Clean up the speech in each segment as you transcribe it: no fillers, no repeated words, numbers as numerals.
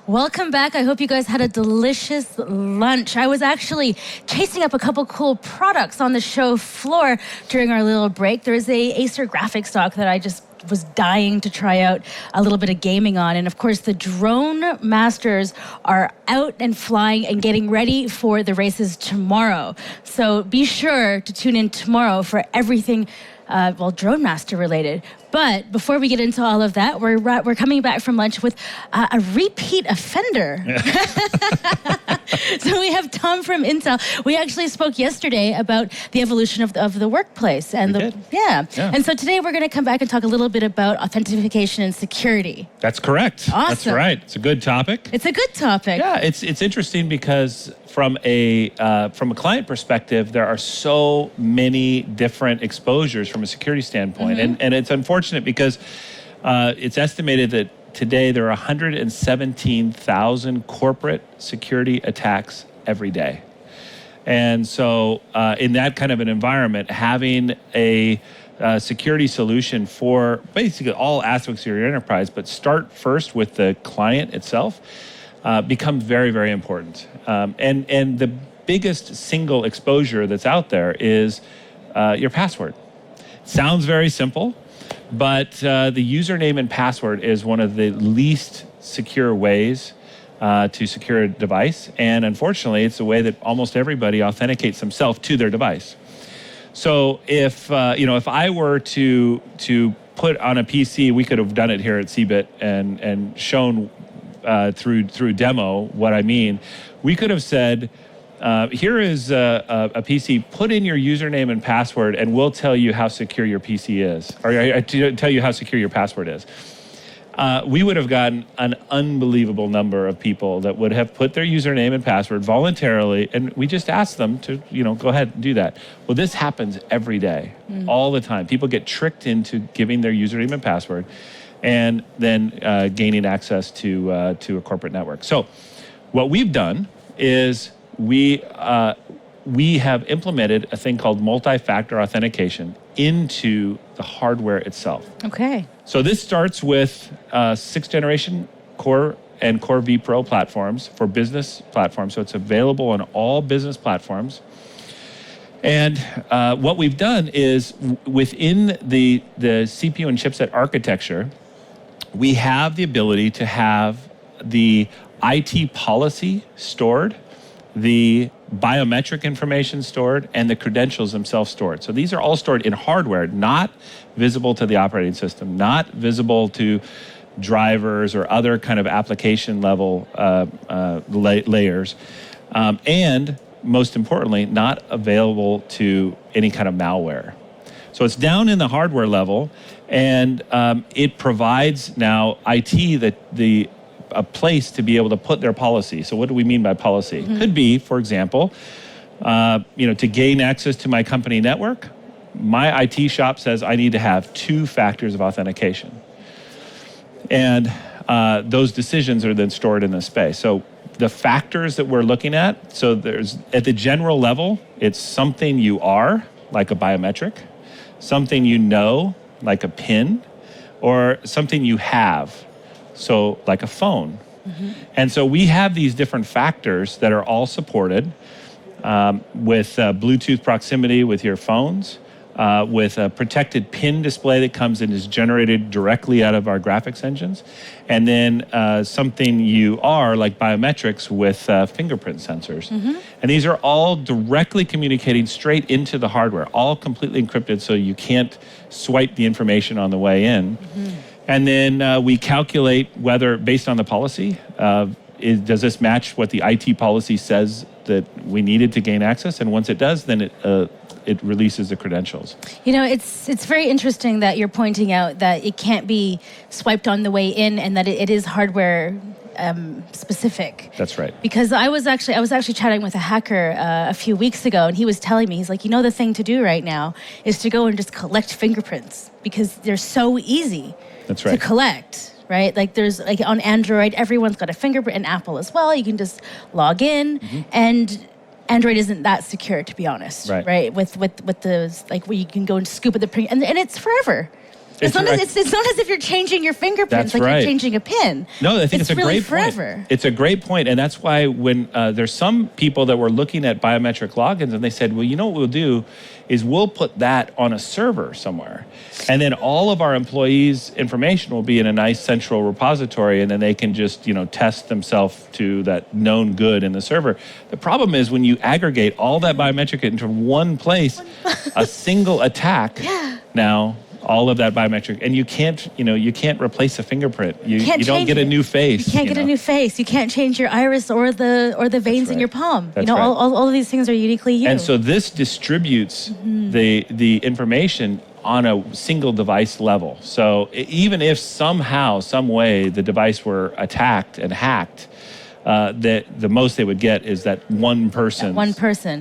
Welcome back. I hope you guys had a delicious lunch. I was actually chasing up a couple cool products on the show floor during our little break. There's a Acer graphics dock that I just was dying to try out a little bit of gaming on. And of course, the drone masters are out and flying and getting ready for the races tomorrow. So be sure to tune in tomorrow for everything drone master related. But before we get into all of that, we're coming back from lunch with a repeat offender. So we have Tom from Intel. We actually spoke yesterday about the evolution of the workplace. And And so today we're going to come back and talk a little bit about authentication and security. That's correct. Awesome. That's right. It's a good topic. It's a good topic. Yeah, it's interesting because from a client perspective, there are so many different exposures from a security standpoint. And it's unfortunate because it's estimated that today there are 117,000 corporate security attacks every day. And so in that kind of an environment, having a security solution for basically all aspects of your enterprise, but start first with the client itself, becomes very, very important. And the biggest single exposure that's out there is your password. Sounds very simple, but the username and password is one of the least secure ways to secure a device. And unfortunately, it's the way that almost everybody authenticates themselves to their device. So if I were to put on a PC, we could have done it here at CeBIT and shown through demo what I mean. We could have said, here is a PC, put in your username and password and we'll tell you how secure your PC is, or tell you how secure your password is. We would have gotten an unbelievable number of people that would have put their username and password voluntarily, and we just asked them to, go ahead and do that. Well, this happens every day, all the time. People get tricked into giving their username and password and then gaining access to a corporate network. So what we've done is we have implemented a thing called multi-factor authentication into the hardware itself. Okay. So this starts with 6th generation Core and Core V Pro platforms for business platforms. So it's available on all business platforms. And what we've done is within the CPU and chipset architecture, we have the ability to have the IT policy stored, the biometric information stored, and the credentials themselves stored. So these are all stored in hardware, not visible to the operating system, not visible to drivers or other kind of application level layers, and most importantly, not available to any kind of malware. So it's down in the hardware level, and it provides now IT a place to be able to put their policy. So what do we mean by policy? It could be, for example, to gain access to my company network, my IT shop says I need to have 2 factors of authentication. And those decisions are then stored in this space. So the factors that we're looking at, so there's, at the general level, it's something you are, like a biometric, something you know, like a PIN, or something you have, so like a phone. And so we have these different factors that are all supported with Bluetooth proximity with your phones, with a protected PIN display that comes and is generated directly out of our graphics engines, and then something you are, like biometrics, with fingerprint sensors. And these are all directly communicating straight into the hardware, all completely encrypted so you can't swipe the information on the way in. And then we calculate whether, based on the policy, does this match what the IT policy says that we needed to gain access? And once it does, then it releases the credentials. It's very interesting that you're pointing out that it can't be swiped on the way in, and that it is hardware specific. That's right. Because I was actually chatting with a hacker a few weeks ago, and he was telling me, he's like, the thing to do right now is to go and just collect fingerprints, because they're so easy. That's right. To collect, right? Like there's on Android, everyone's got a fingerprint, and Apple as well. You can just log in, and Android isn't that secure, to be honest, right? With the where you can go and scoop at the print, and it's forever. It's not as if you're changing your fingerprints, That's like right. you're changing a pin. No, I think it's a really great forever. point. It's a great point, and that's why when there's some people that were looking at biometric logins, and they said, well, you know what we'll do is we'll put that on a server somewhere, and then all of our employees' information will be in a nice central repository, and then they can just test themselves to that known good in the server. The problem is when you aggregate all that biometric into one place, a single attack. Now all of that biometric, and you can't replace a fingerprint. You don't get a new face. You can't get a new face. You can't change your iris or the veins in your palm. That's all of these things are uniquely you. And so this distributes the information on a single device level. So even if somehow, some way, the device were attacked and hacked, the most they would get is that one person's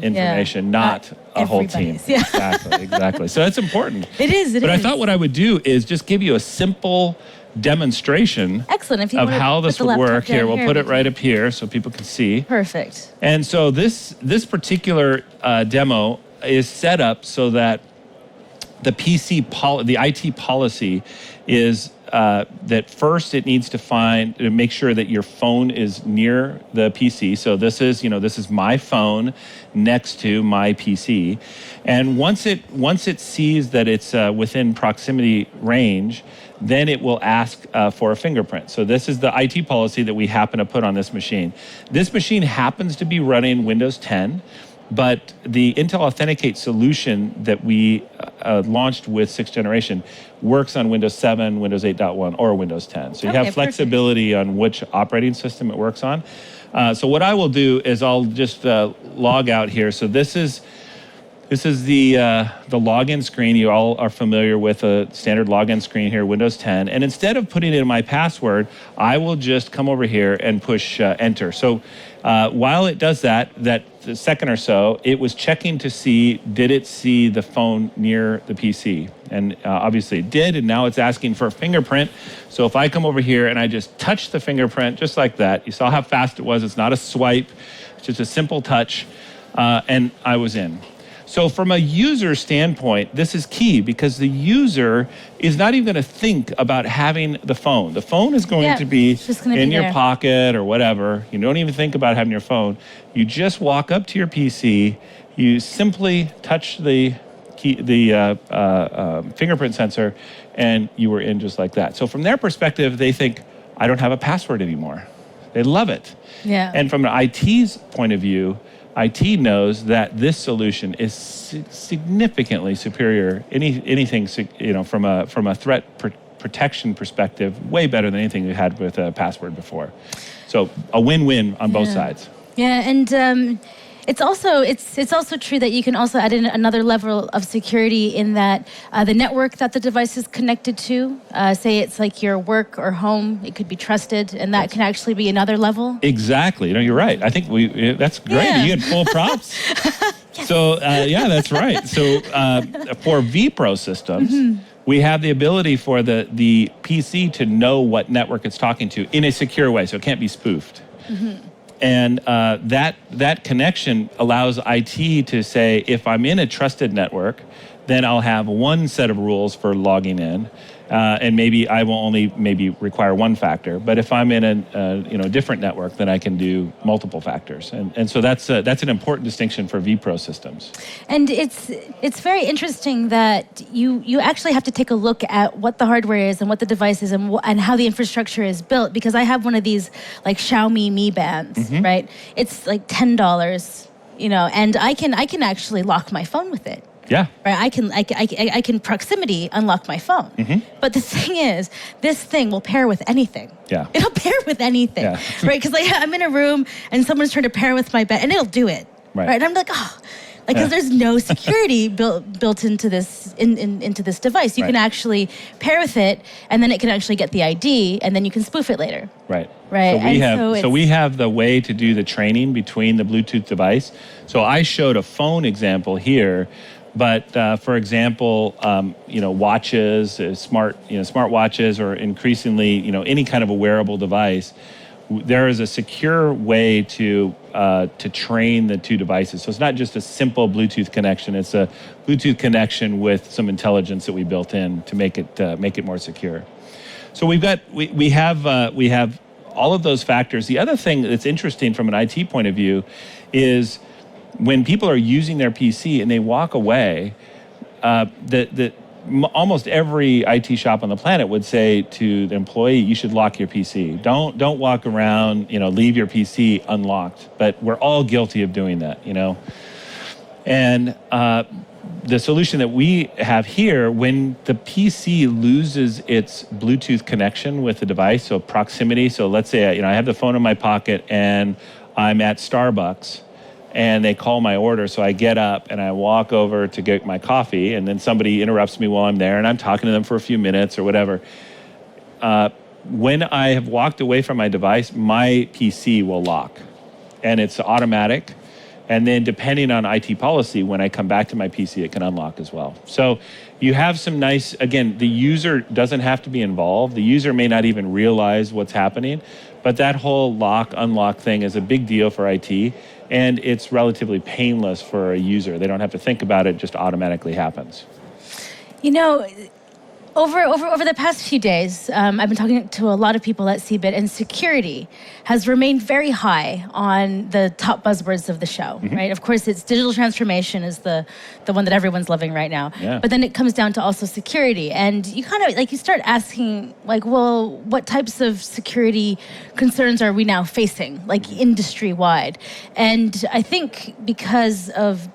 information, not a whole team. Yeah. Exactly. So that's important. It is. But I thought what I would do is just give you a simple demonstration of how this would work. Here, we'll put it right up here so people can see. Perfect. And so this particular demo is set up so that the the IT policy is that first it needs to make sure that your phone is near the PC. So this is my phone next to my PC, and once it sees that it's within proximity range, then it will ask for a fingerprint. So this is the IT policy that we happen to put on this machine. This machine happens to be running Windows 10. But the Intel Authenticate solution that we launched with 6th generation works on Windows 7, Windows 8.1, or Windows 10. So you have flexibility on which operating system it works on. So what I will do is I'll just log out here. So this is the login screen. You all are familiar with a standard login screen here, Windows 10. And instead of putting in my password, I will just come over here and push enter. So while it does that second or so, it was checking to see, did it see the phone near the PC? And obviously it did, and now it's asking for a fingerprint. So if I come over here and I just touch the fingerprint just like that, you saw how fast it was. It's not a swipe, it's just a simple touch, and I was in. So from a user standpoint, this is key because the user is not even going to think about having the phone. The phone is going to be in your pocket or whatever. You don't even think about having your phone. You just walk up to your PC. You simply touch the fingerprint sensor, and you were in just like that. So from their perspective, they think, I don't have a password anymore. They love it. Yeah. And from an IT's point of view, IT knows that this solution is significantly superior. Anything from a threat protection perspective, way better than anything we had with a password before. So a win-win on both sides. Yeah, and it's also true that you can also add in another level of security in that the network that the device is connected to, say it's like your work or home, it could be trusted, and that can actually be another level. Exactly. You're right. I think that's great. Yeah. You get full props. Yes. So that's right. So for vPro systems, we have the ability for the PC to know what network it's talking to in a secure way, so it can't be spoofed. And that connection allows IT to say, if I'm in a trusted network, then I'll have one set of rules for logging in, and maybe I will only require one factor. But if I'm in a different network, then I can do multiple factors. And so that's an important distinction for vPro systems. And it's very interesting that you actually have to take a look at what the hardware is and what the device is and how the infrastructure is built. Because I have one of these like Xiaomi Mi Bands, right? It's like $10, and I can actually lock my phone with it. Yeah. Right. I can proximity unlock my phone. But the thing is, this thing will pair with anything. Yeah. It'll pair with anything. Yeah. Right. Because I'm in a room and someone's trying to pair with my bed, and it'll do it. Right. And I'm like, because there's no security built into this into this device. You can actually pair with it, and then it can actually get the ID, and then you can spoof it later. Right. Right. So we have the way to do the training between the Bluetooth device. So I showed a phone example here. But for example, watches, smart watches, or increasingly, any kind of a wearable device, there is a secure way to train the two devices. So it's not just a simple Bluetooth connection. It's a Bluetooth connection with some intelligence that we built in to make it more secure. So we have all of those factors. The other thing that's interesting from an IT point of view is when people are using their PC and they walk away, almost every IT shop on the planet would say to the employee, you should lock your PC. Don't walk around, leave your PC unlocked. But we're all guilty of doing that, And the solution that we have here, when the PC loses its Bluetooth connection with the device, so proximity, so let's say I have the phone in my pocket and I'm at Starbucks, and they call my order, so I get up and I walk over to get my coffee, and then somebody interrupts me while I'm there, and I'm talking to them for a few minutes or whatever. When I have walked away from my device, my PC will lock, and it's automatic. And then depending on IT policy, when I come back to my PC, it can unlock as well. So you have some nice, again, the user doesn't have to be involved. The user may not even realize what's happening, but that whole lock-unlock thing is a big deal for IT, and it's relatively painless for a user. They don't have to think about it, it just automatically happens. Over the past few days, I've been talking to a lot of people at CeBIT, and security has remained very high on the top buzzwords of the show, right? Of course, it's digital transformation is the one that everyone's loving right now. Yeah. But then it comes down to also security, and you kind of you start asking well, what types of security concerns are we now facing, industry-wide? And I think because of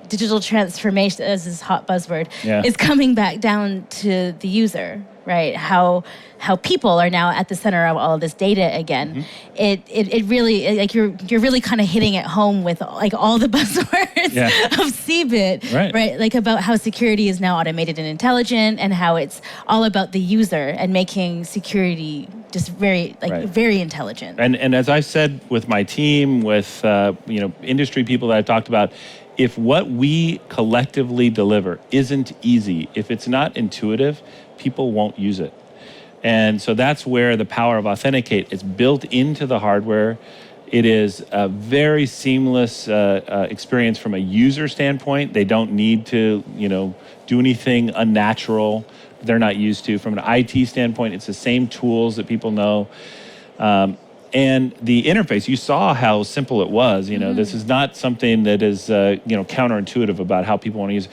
digital transformation as this hot buzzword is coming back down to the user, right? How people are now at the center of all of this data again. It really you're really kind of hitting it home with all the buzzwords of CeBIT, right? About how security is now automated and intelligent, and how it's all about the user and making security just very very intelligent. And as I've said with my team, with industry people that I've talked about, if what we collectively deliver isn't easy, if it's not intuitive, people won't use it. And so that's where the power of Authenticate is built into the hardware. It is a very seamless experience from a user standpoint. They don't need to, do anything unnatural they're not used to. From an IT standpoint, it's the same tools that people know. And the interface, you saw how simple it was. This is not something that is, counterintuitive about how people want to use it.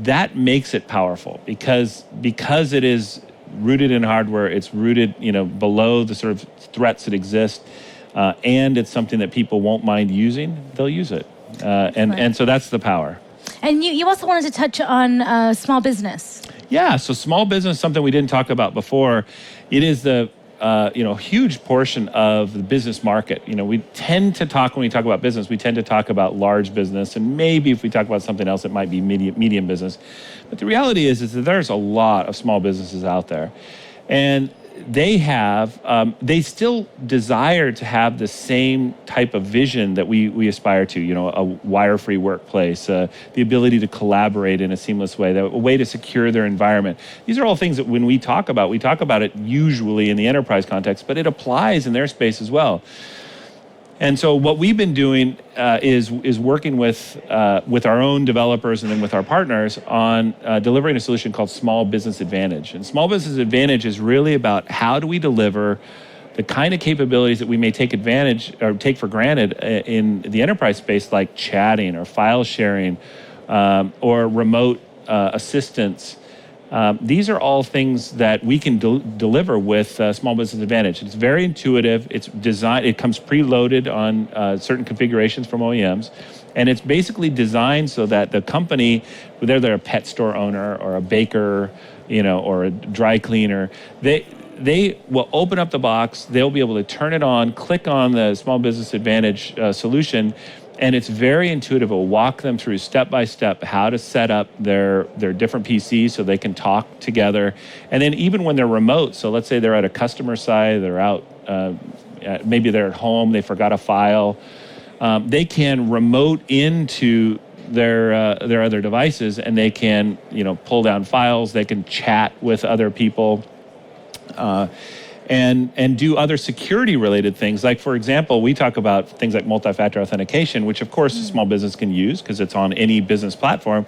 That makes it powerful because it is rooted in hardware. It's rooted, below the sort of threats that exist, and it's something that people won't mind using. They'll use it, and so that's the power. And you also wanted to touch on small business. Yeah. So small business, something we didn't talk about before. It is the huge portion of the business market. We tend to talk, when we talk about business, we tend to talk about large business, and maybe if we talk about something else, it might be medium business. But the reality is that there's a lot of small businesses out there, and they still desire to have the same type of vision that we aspire to, a wire-free workplace, the ability to collaborate in a seamless way, a way to secure their environment. These are all things that when we talk about it usually in the enterprise context, but it applies in their space as well. And so what we've been doing is working with our own developers and then with our partners on delivering a solution called Small Business Advantage. And Small Business Advantage is really about how do we deliver the kind of capabilities that we may take for granted in the enterprise space, like chatting or file sharing or remote assistance. These are all things that we can deliver with Small Business Advantage. It's very intuitive. It's designed. It comes preloaded on certain configurations from OEMs, and it's basically designed so that the company, whether they're a pet store owner or a baker, or a dry cleaner, they will open up the box. They'll be able to turn it on, click on the Small Business Advantage solution. And it's very intuitive. It'll walk them through step by step how to set up their different PCs so they can talk together. And then even when they're remote, so let's say they're at a customer site, they're out, maybe they're at home, they forgot a file, they can remote into their other devices, and they can pull down files, they can chat with other people. and do other security related things. Like, for example, we talk about things like multi-factor authentication, which of course a small business can use because it's on any business platform.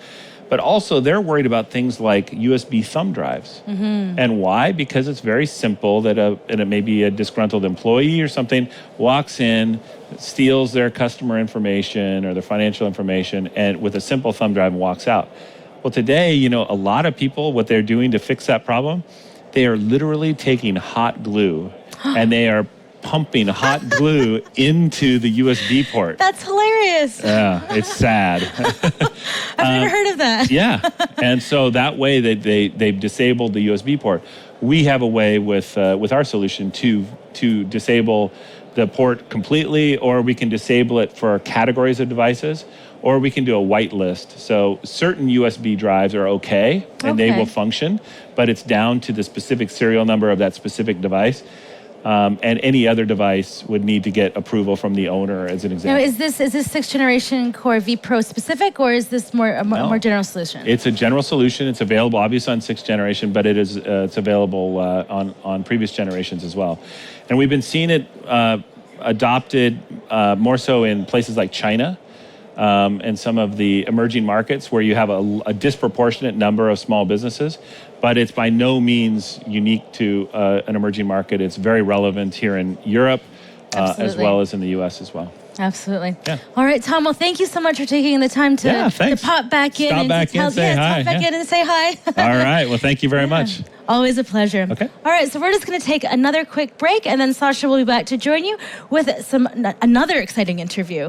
But also they're worried about things like USB thumb drives. And why? Because it's very simple that it may be a disgruntled employee or something walks in, steals their customer information or their financial information, and with a simple thumb drive and walks out. Well, today, you know, a lot of people, what they're doing to fix that problem, they are literally taking hot glue and they are pumping hot glue into the USB port. That's hilarious. Yeah, it's sad. I've never heard of that. Yeah, and so that way they've disabled the USB port. We have a way with our solution to disable the port completely, or we can disable it for categories of devices, or we can do a whitelist. So certain USB drives are okay, and they will function, but it's down to the specific serial number of that specific device. And any other device would need to get approval from the owner, as an example. Now, is this 6th generation Core V Pro specific, or is this more more general solution? It's a general solution. It's available obviously on 6th generation, but it's available on previous generations as well. And we've been seeing it adopted more so in places like China and some of the emerging markets where you have a disproportionate number of small businesses. But it's by no means unique to an emerging market. It's very relevant here in Europe as well as in the U.S. as well. Absolutely. Yeah. All right, Tom. Well, thank you so much for taking the time to pop back in. Stop back in and say hi. Pop back in and say hi. All right. Well, thank you very much. Always a pleasure. Okay. All right, so we're just going to take another quick break, and then Sasha will be back to join you with another exciting interview.